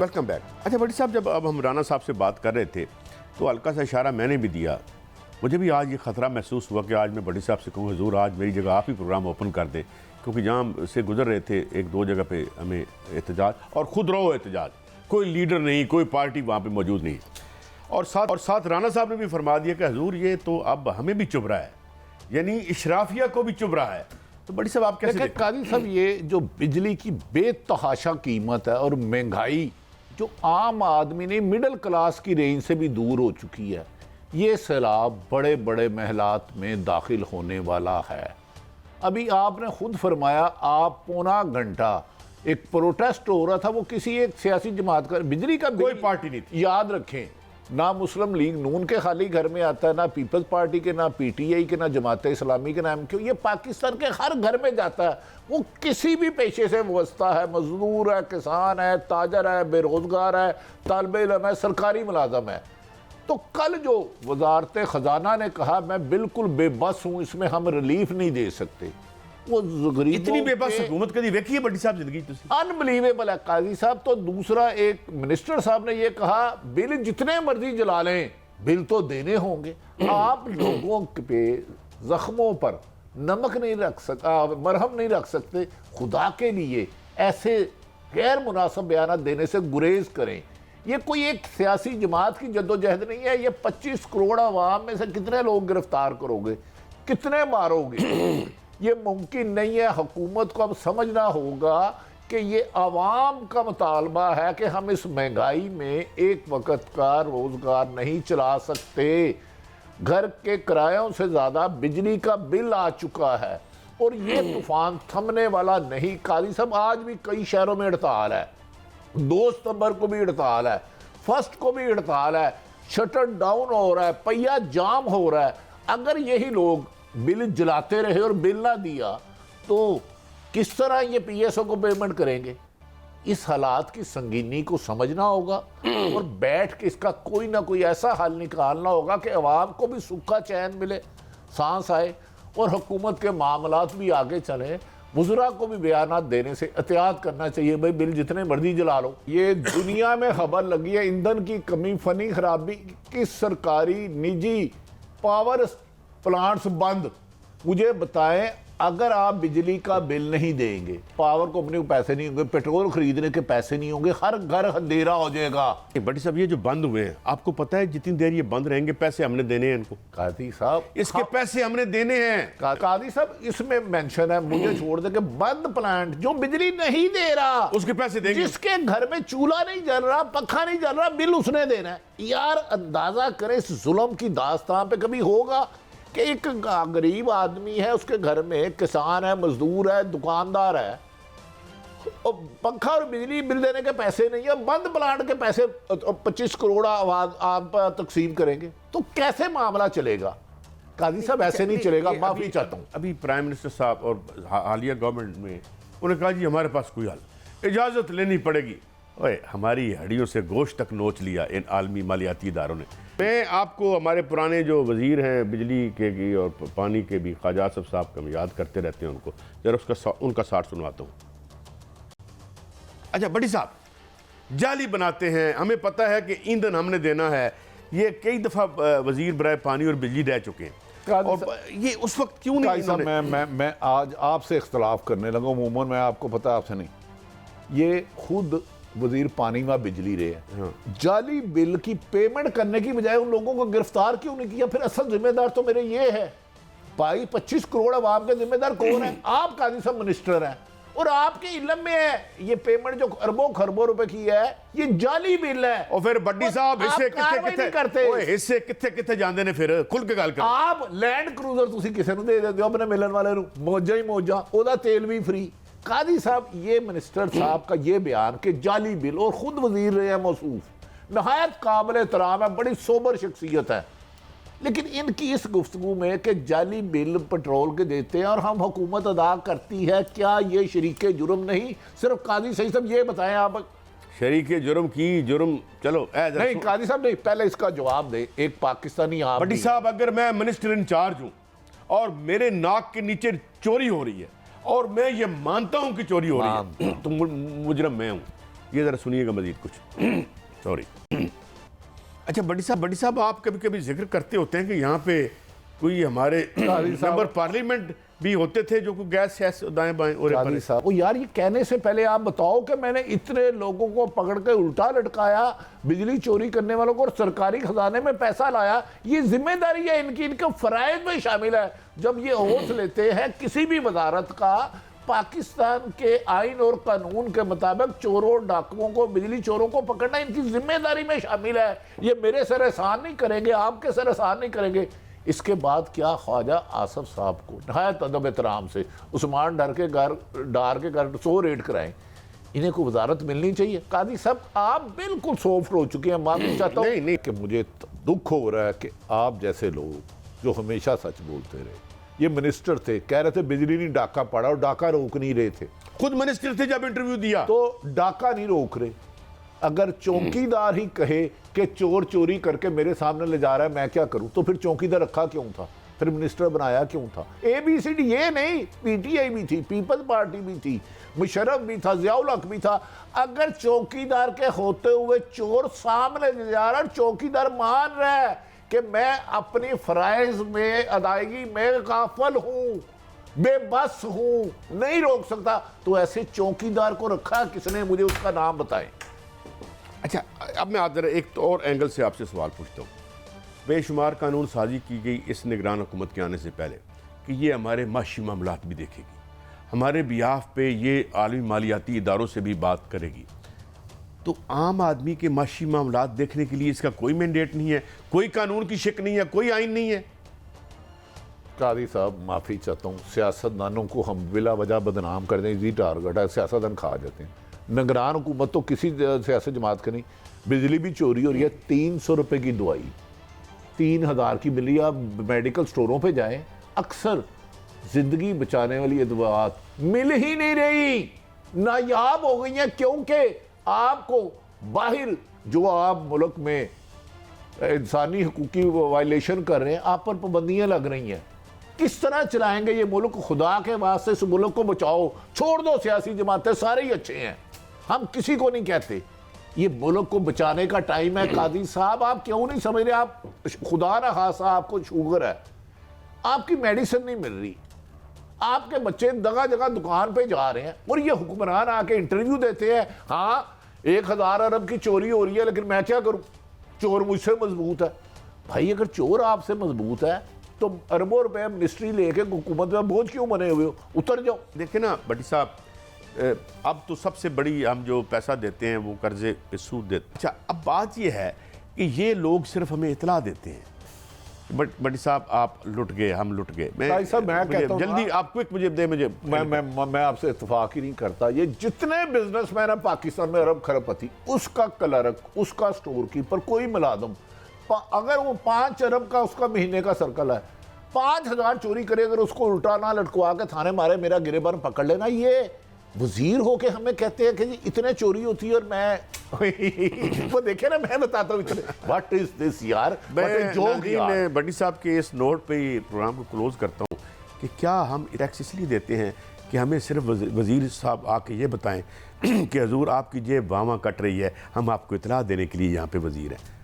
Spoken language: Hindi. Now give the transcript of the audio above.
Welcome back. अच्छा भट्टी साहब, जब अब हम राना साहब से बात कर रहे थे तो हल्का सा इशारा मैंने भी दिया। मुझे भी आज ये ख़तरा महसूस हुआ कि आज मैं भट्टी साहब से कहूँ हुजूर आज मेरी जगह आप ही प्रोग्राम ओपन कर दें, क्योंकि जहाँ से गुजर रहे थे एक दो जगह पे हमें एहतजाज और ख़ुद रहो एहतजाज, कोई लीडर नहीं, कोई पार्टी वहाँ पे मौजूद नहीं। और साथ राना साहब ने भी फरमा दिया कि हुजूर ये तो अब हमें भी चुभ रहा है, यानी इशराफिया को भी चुभ रहा है। तो बड़ी साहब आप कैसे काजी साहब, ये जो बिजली की बेतहाशा कीमत है और महंगाई जो आम आदमी ने मिडिल क्लास की रेंज से भी दूर हो चुकी है, ये सैलाब बड़े बड़े महलात में दाखिल होने वाला है। अभी आपने खुद फरमाया, आप पौना घंटा एक प्रोटेस्ट हो रहा था, वो किसी एक सियासी जमात का बिजली का कोई पार्टी नहीं थी। याद रखें, ना मुस्लिम लीग नून के खाली घर में आता है, ना पीपल्स पार्टी के, ना पीटीआई के, ना जमात इस्लामी के, नाम क्यों, ये पाकिस्तान के हर घर में जाता है। वो किसी भी पेशे से वाबस्ता है, मजदूर है, किसान है, ताजर है, बेरोजगार है, तालिबे इल्म है, सरकारी मुलाजम है। तो कल जो वजारत खजाना ने कहा, मैं बिल्कुल बेबस हूँ, इसमें हम रिलीफ नहीं दे सकते, वो इतनी बेबस हुकूमत कभी देखी है बड़ी साहब जिंदगी? अनबिलीवेबल है काजी साहब। तो दूसरा, एक मिनिस्टर साहब ने ये कहा, बिल जितने मर्जी जला लें, बिल तो देने होंगे। आप लोगों पे जख्मों पर नमक नहीं रख मरहम नहीं रख सकते। खुदा के लिए ऐसे गैर मुनासिब बयान देने से गुरेज करें। ये कोई एक सियासी जमात की जद्दोजहद नहीं है। ये 25 करोड़ आवाम में से कितने लोग गिरफ्तार करोगे, कितने मारोगे? ये मुमकिन नहीं है। हुकूमत को अब समझना होगा कि ये आवाम का मुतालबा है कि हम इस महंगाई में एक वक्त का रोजगार नहीं चला सकते। घर के किरायों से ज़्यादा बिजली का बिल आ चुका है और ये तूफान थमने वाला नहीं। काजी साहब, आज भी कई शहरों में हड़ताल है, 2 सितंबर को भी हड़ताल है, 1 को भी हड़ताल है, शटर डाउन हो रहा है, पहिया जाम हो रहा है। अगर यही लोग बिल जलाते रहे और बिल ना दिया तो किस तरह ये पीएसओ को पेमेंट करेंगे? इस हालात की संगीनी को समझना होगा और बैठ के इसका कोई ना कोई ऐसा हल निकालना होगा कि अवाम को भी सुखा चैन मिले, सांस आए और हुकूमत के मामलात भी आगे चले। वज़रा को भी बयानात देने से एहतियात करना चाहिए, भाई बिल जितने मर्जी जला लो। ये दुनिया में खबर लगी है, ईंधन की कमी, फनी खराबी की, सरकारी निजी पावर प्लांट्स बंद। मुझे बताएं, अगर आप बिजली का बिल नहीं देंगे, पावर कंपनी को पैसे नहीं होंगे, पेट्रोल खरीदने के पैसे नहीं होंगे, हर घर अंधेरा हो जाएगा। बड़ी साहब, ये जो बंद हुए हैं, आपको पता है जितनी देर ये बंद रहेंगे पैसे हमने देने हैं इनको? कादी साहब, इसके पैसे हमने देने हैं। कादी साहब, इसमें मेंशन है, मुझे छोड़ दे, कि बंद प्लांट जो बिजली नहीं दे रहा उसके पैसे देंगे। जिसके घर में चूल्हा नहीं जल रहा, पंखा नहीं जल रहा, बिल उसने देना है। यार अंदाजा करें इस जुल्म की दास्तान पे कभी होगा कि एक गरीब आदमी है, उसके घर में किसान है, मजदूर है, दुकानदार है, और पंखा और बिजली बिल देने के पैसे नहीं है, बंद प्लांट के पैसे 25 करोड़ आम पर तकसीम करेंगे, तो कैसे मामला चलेगा? काजी साहब, ऐसे नहीं चलेगा। माफी चाहता हूँ। अभी प्राइम मिनिस्टर साहब और हालिया गवर्नमेंट में उन्होंने कहा जी हमारे पास कोई हल, इजाज़त लेनी पड़ेगी। ओए, हमारी हड्डियों से गोश्त तक नोच लिया इन आलमी मालियाती इदारों ने। मैं आपको हमारे पुराने जो वज़ीर हैं बिजली के भी और पानी के भी, ख्वाजा आसिफ साहब का याद करते रहते हैं उनको, जरा उनका साठ सुनवाता हूँ। अच्छा बड़ी साहब, जाली बनाते हैं, हमें पता है कि ईंधन हमने देना है, ये कई दफ़ा वज़ीर बराए पानी और बिजली रह चुके हैं, और ये उस वक्त क्यों नहीं? मैं आज आपसे इख्तलाफ करने लगा। अमूमन मैं आपको पता, आपसे नहीं, ये खुद वजीर पानी व बिजली रहे हैं। हाँ। जाली बिल की पेमेंट करने की बजाय उन लोगों को गिरफ्तार क्यों नहीं किया? फिर असल जिम्मेदार तो मेरे ये है भाई, 25 करोड़ आवाम के जिम्मेदार कौन है? आप काजी साहब मिनिस्टर हैं और आपके इल्म में है ये पेमेंट जो अरबों खरबों रुपए की है, ये जाली बिल है। और फिर बड्डी साहब हिस्से कितने करते, हिस्से कितने जाते ने? फिर खुल के गल कर। आप लैंड क्रूजर तुसी किसे नूं दे देते हो अपने मिलन वाले नूं, मौजा ही मौजा, ओदा तेल भी फ्री। कादी साहब, ये मिनिस्टर साहब का ये बयान कि जाली बिल, और खुद वजीर रहे हैं मौसूफ, नहायत काबिल एहतराम है, बड़ी सोबर शख्सियत है, लेकिन इनकी इस गुफ्तगू में कि जाली बिल पेट्रोल के देते हैं और हम हुकूमत अदा करती है, क्या ये शरीके जुर्म नहीं? सिर्फ कादी सही साहब ये बताएं, आप शरीके जुर्म की जुर्म, चलो नहीं कादी साहब नहीं, पहले इसका जवाब दे। एक पाकिस्तानी आप बड्डी साहब, अगर मैं मिनिस्टर इंचार्ज हूँ और मेरे नाक के नीचे चोरी हो रही है और मैं ये मानता हूं कि चोरी हो रही है, तो मुजरम मैं हूं। ये ज़रा सुनिएगा मजीद कुछ। सॉरी। अच्छा बड़ी साहब आप कभी कभी जिक्र करते होते हैं कि यहाँ पे कोई हमारे मेंबर पार्लियामेंट भी होते थे जो कोई गैस शैस दाएं बाएं और काजी साहब, वो यार ये कहने से पहले आप बताओ कि मैंने इतने लोगों को पकड़ के उल्टा लटकाया, बिजली चोरी करने वालों को, और सरकारी खजाने में पैसा लाया, ये जिम्मेदारी है इनकी, इनके फराइज में शामिल है। जब ये ओथ लेते हैं किसी भी वजारत का, पाकिस्तान के आइन और कानून के मुताबिक चोरों डाकुओं को, बिजली चोरों को पकड़ना इनकी जिम्मेदारी में शामिल है। ये मेरे सर एहसान नहीं करेंगे, आपके सर एहसान नहीं करेंगे। इसके बाद क्या ख्वाजा आसफ साहब को नहायत अदब एहतराम से उस्मान डार के घर 100 रेड कराएं, इन्हें को वजारत मिलनी चाहिए। कादी साहब आप बिल्कुल सॉफ्ट हो चुके हैं, माफी चाहता हूँ नहीं कि मुझे दुख हो रहा है कि आप जैसे लोग जो हमेशा सच बोलते रहे, ये मिनिस्टर थे, कह रहे थे बिजली नहीं डाका पड़ा, और डाका रोक नहीं रहे थे, खुद मिनिस्टर थे जब इंटरव्यू दिया तो डाका नहीं रोक रहे। अगर चौकीदार ही कहे कि चोर चोरी करके मेरे सामने ले जा रहा है, मैं क्या करूं, तो फिर चौकीदार रखा क्यों था, फिर मिनिस्टर बनाया क्यों था? ABCD ये नहीं, PTI भी थी, पीपल्स पार्टी भी थी, मुशर्रफ भी था, ज़ियाउल हक भी था। अगर चौकीदार के होते हुए चोर सामने ले जा रहा है, चौकीदार मान रहा है कि मैं अपनी फराइज में अदायगी में गाफिल हूं, बेबस हूं, नहीं रोक सकता, तो ऐसे चौकीदार को रखा किसने? मुझे उसका नाम बताएं। अच्छा अब मैं आप जरा एक तो और एंगल से आपसे सवाल पूछता हूँ। बेशुमार कानून साजी की गई इस निगरान हुकूमत के आने से पहले कि ये हमारे माशी मामलात भी देखेगी, हमारे बिहाफ पे ये आलमी मालियाती इदारों से भी बात करेगी, तो आम आदमी के माशी मामलात देखने के लिए इसका कोई मैंडेट नहीं है, कोई कानून की शिक नहीं है, कोई आइन नहीं है। कादी साहब माफ़ी चाहता हूँ, सियासतदानों को हम बिला वजह बदनाम कर दें, इजी टारगेट है, सियासतदान खा जाते हैं। निगरान हुकूमत तो किसी सियासी जमात का नहीं। बिजली भी चोरी हो रही है, 300 रुपये की दवाई 3000 की मिली। आप मेडिकल स्टोरों पे जाएं, अक्सर जिंदगी बचाने वाली अदवात मिल ही नहीं रही, नायाब हो गई हैं, क्योंकि आपको बाहर जो आप मुल्क में इंसानी हकूक की वायलेशन कर रहे हैं, आप पर पाबंदियां लग रही हैं। किस तरह चलाएंगे ये मुल्क? खुदा के वास्ते इस मुल्क को बचाओ, छोड़ दो सियासी जमातें, सारे ही अच्छे हैं, हम किसी को नहीं कहते, ये मुल्क को बचाने का टाइम है। कादी साहब आप क्यों नहीं समझ रहे? आप खुदा ना खासा आपको शुगर है, आपकी मेडिसिन नहीं मिल रही, आपके बच्चे जगह जगह दुकान पे जा रहे हैं, और ये हुक्मरान आके इंटरव्यू देते हैं, हाँ 1000 अरब की चोरी हो रही है, लेकिन मैं क्या करूं, चोर मुझसे मजबूत है। भाई अगर चोर आपसे मजबूत है तो अरबों रुपए मिनिस्ट्री लेके हुकूमत में बोझ क्यों बने हुए हो? उतर जाओ। देखिए ना भट्टी साहब, अब तो सबसे बड़ी हम जो पैसा देते हैं वो कर्जे पे सूद देते। अच्छा अब बात ये है कि ये लोग सिर्फ हमें इतला देते हैं, भट्टी साहब आप लुट गए, हम लुट गए। मैं कहता हूं जल्दी आप क्विक मुझे दे, मुझे मैं आपसे इत्तेफाक ही नहीं करता। ये जितने बिजनेसमैन है पाकिस्तान में, अरब खरबपति, उसका क्लर्क, उसका स्टोर कीपर, कोई मुलाजिम, अगर वो 5 अरब का उसका महीने का सर्कल है, 5000 चोरी करे, अगर उसको उल्टा ना लटकवा के थाने मारे, मेरा गिरेबान पकड़ लेना, ये वजीर हो के हमें कहते हैं कि जी इतने चोरी होती है, और मैं वो देखे ना, मैं बताता हूँ इतने। व्हाट इज दिस यार, मैं भट्टी साहब के इस नोट पे ही प्रोग्राम को क्लोज करता हूँ कि क्या हम टैक्स इसलिए देते हैं कि हमें सिर्फ वजीर साहब आके ये बताएं कि हजूर आपकी जेब वामा कट रही है, हम आपको इतला देने के लिए यहाँ पे वजीर हैं।